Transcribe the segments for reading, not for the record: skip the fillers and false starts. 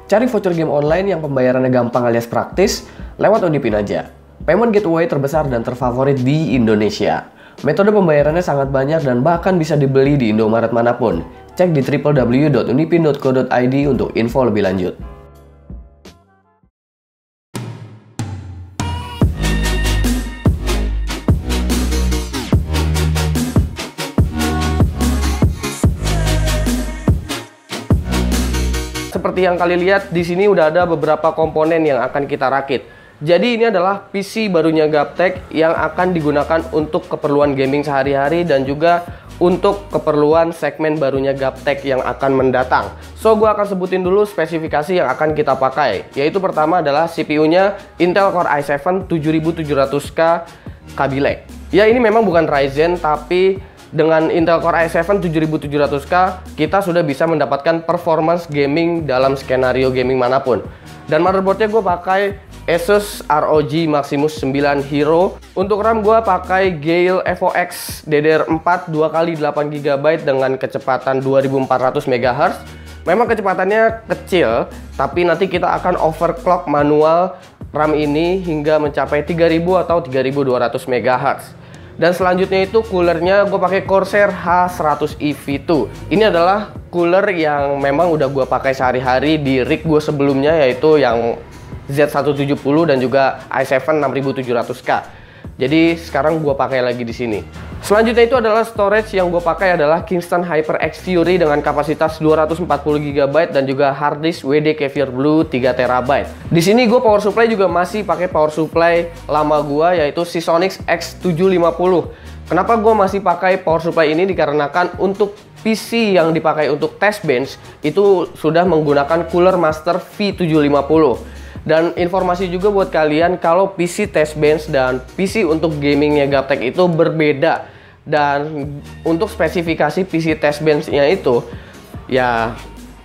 Cari voucher game online yang pembayarannya gampang alias praktis lewat Unipin aja. Payment gateway terbesar dan terfavorit di Indonesia. Metode pembayarannya sangat banyak dan bahkan bisa dibeli di Indomaret manapun. Cek di www.unipin.co.id untuk info lebih lanjut. Seperti yang kalian lihat, di sini udah ada beberapa komponen yang akan kita rakit. Jadi ini adalah PC barunya Gaptek yang akan digunakan untuk keperluan gaming sehari-hari dan juga untuk keperluan segmen barunya Gaptek yang akan mendatang. So, gue akan sebutin dulu spesifikasi yang akan kita pakai. Yaitu pertama adalah CPU-nya Intel Core i7 7700K Kaby Lake. Ya, ini memang bukan Ryzen, tapi dengan Intel Core i7 7700K, kita sudah bisa mendapatkan performance gaming dalam skenario gaming manapun. Dan motherboardnya gue pakai Asus ROG Maximus 9 Hero. Untuk RAM gue pakai Gale EVOX DDR4 2x8GB dengan kecepatan 2400 MHz. Memang kecepatannya kecil, tapi nanti kita akan overclock manual RAM ini hingga mencapai 3000 atau 3200 MHz. Dan selanjutnya itu coolernya gue pakai Corsair H100 EV2. Ini adalah cooler yang memang udah gue pakai sehari-hari di rig gue sebelumnya, yaitu yang Z170 dan juga i7 6700K. Jadi sekarang gue pakai lagi di sini. Selanjutnya itu adalah storage yang gue pakai adalah Kingston HyperX Fury dengan kapasitas 240GB dan juga hard disk WD Caviar Blue 3TB. Di sini gue power supply juga masih pakai power supply lama gue, yaitu Seasonic X750. Kenapa gue masih pakai power supply ini? Dikarenakan untuk PC yang dipakai untuk test bench itu sudah menggunakan Cooler Master V750. Dan informasi juga buat kalian kalau PC test bench dan PC untuk gamingnya Gaptek itu berbeda. Dan untuk spesifikasi PC test bench-nya itu ya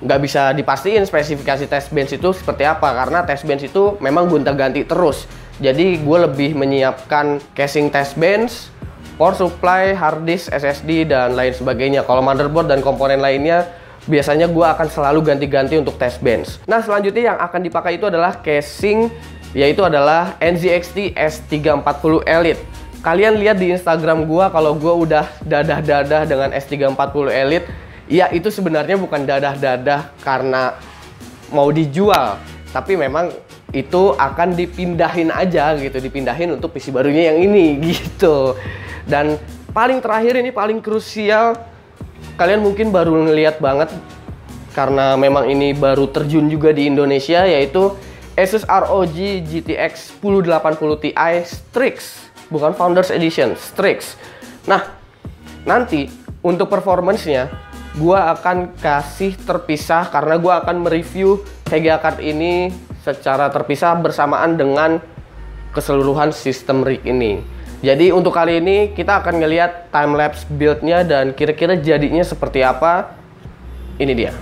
nggak bisa dipastiin spesifikasi test bench itu seperti apa, karena test bench itu memang gonta-ganti terus. Jadi gue lebih menyiapkan casing test bench, power supply, hard disk, SSD, dan lain sebagainya. Kalau motherboard dan komponen lainnya biasanya gue akan selalu ganti-ganti untuk test bench. Nah, selanjutnya yang akan dipakai itu adalah casing, yaitu adalah NZXT S340 Elite. Kalian lihat di Instagram gue kalau gue udah dadah-dadah dengan S340 Elite. Ya, itu sebenarnya bukan dadah-dadah karena mau dijual, tapi memang itu akan dipindahin aja gitu, dipindahin untuk PC barunya yang ini gitu. Dan paling terakhir ini paling krusial, kalian mungkin baru ngeliat banget karena memang ini baru terjun juga di Indonesia, yaitu Asus ROG GTX 1080 Ti Strix, bukan Founders Edition, Strix. Nah, nanti untuk performance-nya gua akan kasih terpisah karena gua akan mereview VGA card ini secara terpisah bersamaan dengan keseluruhan sistem rig ini. Jadi untuk kali ini kita akan ngelihat timelapse build-nya dan kira-kira jadinya seperti apa. Ini dia.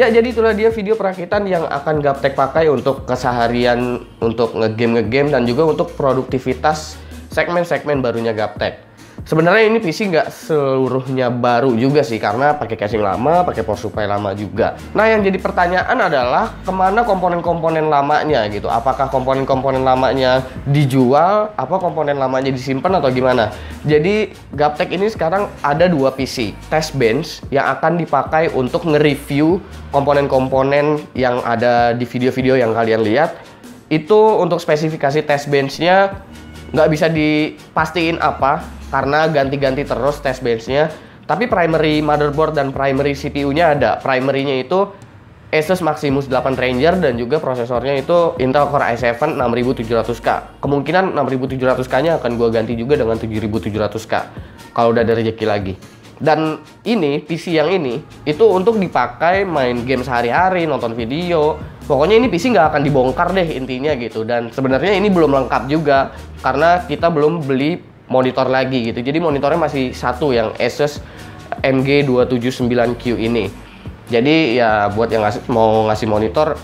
Ya, jadi itulah dia video perakitan yang akan Gaptek pakai untuk keseharian, untuk ngegame dan juga untuk produktivitas segmen-segmen barunya Gaptek. Sebenarnya ini PC nggak seluruhnya baru juga sih, karena pakai casing lama, pakai power supply lama juga. Nah, yang jadi pertanyaan adalah kemana komponen-komponen lamanya gitu? Apakah komponen-komponen lamanya dijual, apa komponen lamanya disimpan atau gimana? Jadi Gaptek ini sekarang ada 2 PC test bench yang akan dipakai untuk nge-review komponen-komponen yang ada di video-video yang kalian lihat. Itu untuk spesifikasi test bench-nya nggak bisa dipastiin apa, karena ganti-ganti terus test bench-nya. Tapi primary motherboard dan primary CPU-nya ada. Primary-nya itu Asus Maximus 8 Ranger dan juga prosesornya itu Intel Core i7 6700K. Kemungkinan 6700K-nya akan gue ganti juga dengan 7700K kalau udah ada rezeki lagi. Dan ini PC yang ini itu untuk dipakai main game sehari-hari, nonton video. Pokoknya ini PC nggak akan dibongkar deh intinya gitu. Dan sebenarnya ini belum lengkap juga karena kita belum beli monitor lagi gitu. Jadi monitornya masih satu yang Asus MG279Q ini. Jadi ya buat yang mau ngasih monitor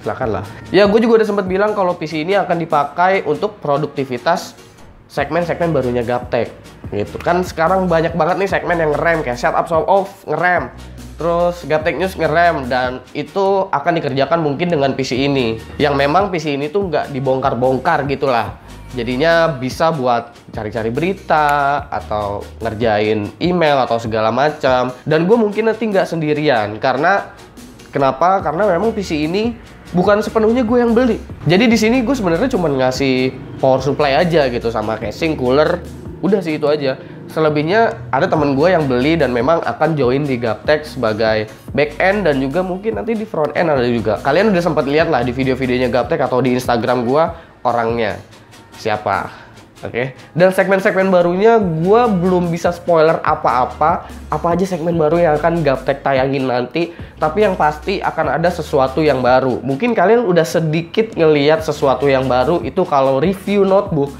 silakan lah. Ya, gue juga udah sempat bilang kalau PC ini akan dipakai untuk produktivitas segmen-segmen barunya Gaptek gitu. Kan sekarang banyak banget nih segmen yang ngerem, kayak setup show off ngerem, terus Gaptek News ngerem, dan itu akan dikerjakan mungkin dengan PC ini yang memang PC ini tuh nggak dibongkar-bongkar gitulah. Jadinya bisa buat cari-cari berita atau ngerjain email atau segala macam. Dan gue mungkin nanti nggak sendirian, karena kenapa? Karena memang PC ini bukan sepenuhnya gue yang beli. Jadi di sini gue sebenarnya cuma ngasih power supply aja gitu sama casing, cooler, udah sih itu aja. Selebihnya ada temen gue yang beli dan memang akan join di Gaptek sebagai back end dan juga mungkin nanti di front end ada juga. Kalian udah sempat lihat lah di video-videonya Gaptek atau di Instagram gue orangnya siapa. Oke. Dan segmen-segmen barunya gue belum bisa spoiler apa aja segmen baru yang akan Gaptek tayangin nanti. Tapi yang pasti akan ada sesuatu yang baru. Mungkin kalian udah sedikit ngelihat sesuatu yang baru itu kalau review notebook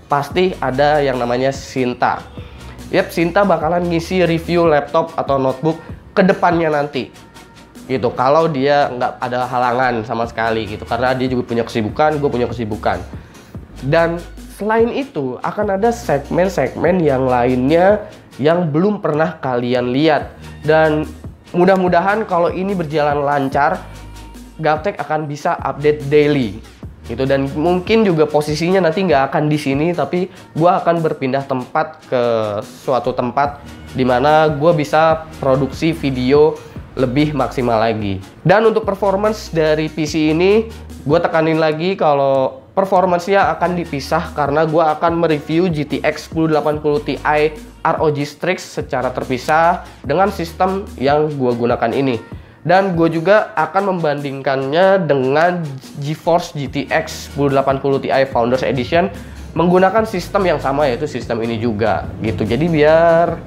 pasti ada yang namanya Sinta. Yap, Sinta bakalan ngisi review laptop atau notebook ke depannya nanti gitu, kalau dia nggak ada halangan sama sekali gitu, karena dia juga punya kesibukan, gue punya kesibukan. Dan selain itu akan ada segmen-segmen yang lainnya yang belum pernah kalian lihat. Dan mudah-mudahan kalau ini berjalan lancar, Gaptek akan bisa update daily gitu. Dan mungkin juga posisinya nanti nggak akan di sini, tapi gue akan berpindah tempat ke suatu tempat dimana gue bisa produksi video lebih maksimal lagi. Dan untuk performance dari PC ini, gue tekanin lagi kalau performance-nya akan dipisah karena gue akan mereview GTX 1080 Ti ROG Strix secara terpisah dengan sistem yang gue gunakan ini. Dan gue juga akan membandingkannya dengan GeForce GTX 1080 Ti Founders Edition menggunakan sistem yang sama, yaitu sistem ini juga gitu. Jadi biar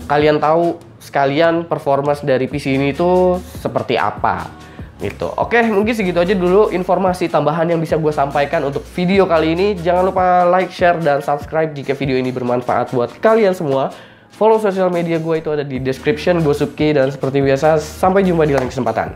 kalian tahu sekalian performance dari PC ini tuh seperti apa gitu. Oke, mungkin segitu aja dulu informasi tambahan yang bisa gue sampaikan untuk video kali ini. Jangan lupa like, share, dan subscribe jika video ini bermanfaat buat kalian semua. Follow sosial media gue itu ada di description. Gue Subki, dan seperti biasa sampai jumpa di lain kesempatan.